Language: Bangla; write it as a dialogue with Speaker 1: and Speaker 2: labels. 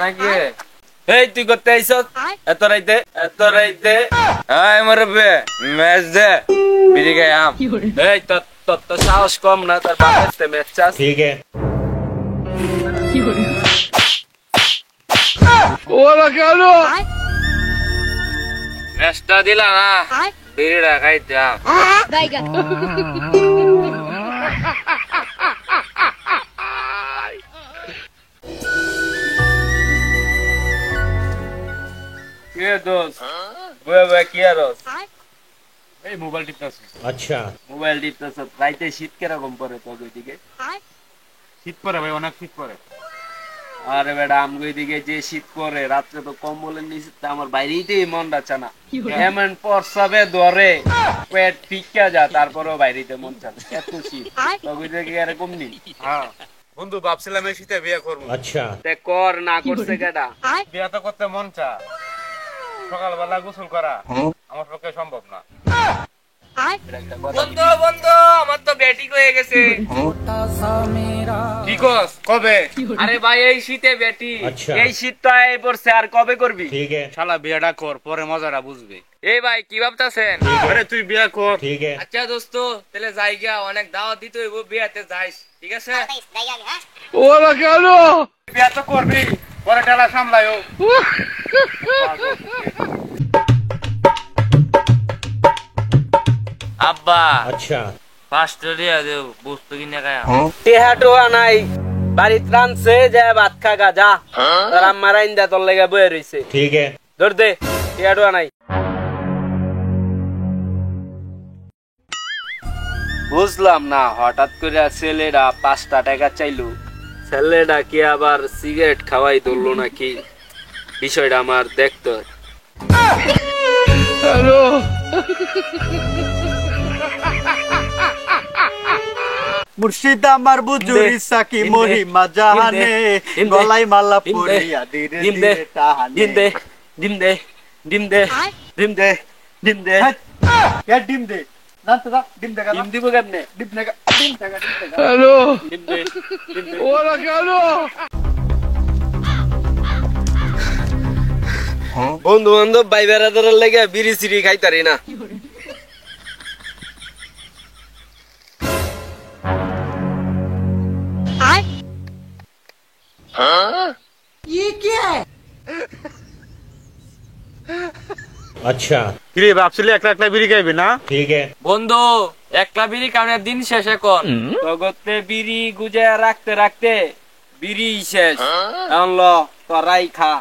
Speaker 1: নাকি এই তুই করতে আইছস এত রাইতে আয় মরবে ম্যাচ দে বিড়ি গায় আম এই তো সাহস কম না তার বাপের ম্যাচ চাস
Speaker 2: ठीक है
Speaker 1: ওরা কেন ম্যাচটা দিলা না বিড়িটা খাইতাম কে দোস্ত বয়ে কি আরস এই মোবাইল টিপতাছ
Speaker 2: अच्छा
Speaker 1: মোবাইল টিপতাছ রাইতে শীত কিরকম পড়ে তোর ওইদিকে
Speaker 3: শীত পরে ভাই অনেক শীত পরে
Speaker 1: আরে বেটা আমগো এদিকে যে শীত পড়ে রাত্রে তো কম্বলের নিচে আমার বাইরেইতেই মন যাচ্ছে না এমন পরসাবে ধরে পেট ফিকা যা তারপরেও বাইরেতে মন চায় এত শীত তোর ওইদিকে এরকম নি
Speaker 3: হ্যাঁ বন্ধু ভাবছিলাম এই শীতে বিয়ে করবো
Speaker 2: अच्छा
Speaker 1: তে কর না করছে কেডা
Speaker 3: বিয়ে তো করতে মন চা সকালবেলা গোসল করা আমার পক্ষে সম্ভব না
Speaker 1: বন্ধু আমার তো ব্যাটিং হয়ে গেছে
Speaker 3: কি কস কবে
Speaker 1: আরে ভাই এই শীতে ব্যাটি
Speaker 2: আচ্ছা।
Speaker 1: এই শীত তো এই পড়ছে আর কবে করবি
Speaker 2: ठीक है
Speaker 3: শালা বিয়েটা কর পরে মজাটা বুঝবি
Speaker 1: এই ভাই কি ভাবতাছেন
Speaker 3: আরে তুই বিয়ে কর
Speaker 2: ठीक है
Speaker 1: আচ্ছা দোস্ত তাহলে যাই গিয়া অনেক দাওয়াত দিতে হইব বিয়াতে যাইস ঠিক আছে
Speaker 3: ওরা কেন বিয়ে তো করবি পরে ঠেলা সামলায়ও
Speaker 1: আব্বা
Speaker 2: अच्छा
Speaker 1: 5টা দিয়া দেও বস্তু কিনে খায়া টেহা টোহা নাই বাড়ি ত্রানছে যে ভাত খাগা যা তোর আম্মার আইন্দা তোর লাগা বয়ে রইছে
Speaker 2: ठीक है
Speaker 1: ধর দে টেহা টোহা নাই বুঝলাম না হঠাৎ করে ছেলেটা 5টা টাকা চাইলো ছেলেটা কি আবার সিগারেট খাওয়াই ধরলো নাকি বিষয়টা আমার দেখতে হয়।
Speaker 4: মুর্শিদ আমার বুজুরি সাকি মহিমা জাহানে গলাই মালা পরিয়া ধীরে ধীরে টাহানে
Speaker 1: ডিম দে ডিম দে ডিম দে ডিম দে
Speaker 4: কে ডিম দে না তো ডিম দেখা
Speaker 1: ডিম দিব কেমনে
Speaker 4: ডিম দেখা ডিম দেখা
Speaker 1: ডিম দে ডিম দে বন্ধু বান্ধব ভাই বেড়াদারের লেগে বিড়ি সিড়ি খাইতারি না
Speaker 2: अच्छा
Speaker 3: কিরে ভাবছিলি একটা একটা বিড়ি খাইবি না
Speaker 2: ठीक है
Speaker 1: বন্ধু একলা বিড়ি কারণে দিন শেষ এখন তগতে বিড়ি গুজে রাখতে রাখতে বিড়ি শেষ এখন ল তোরাই খা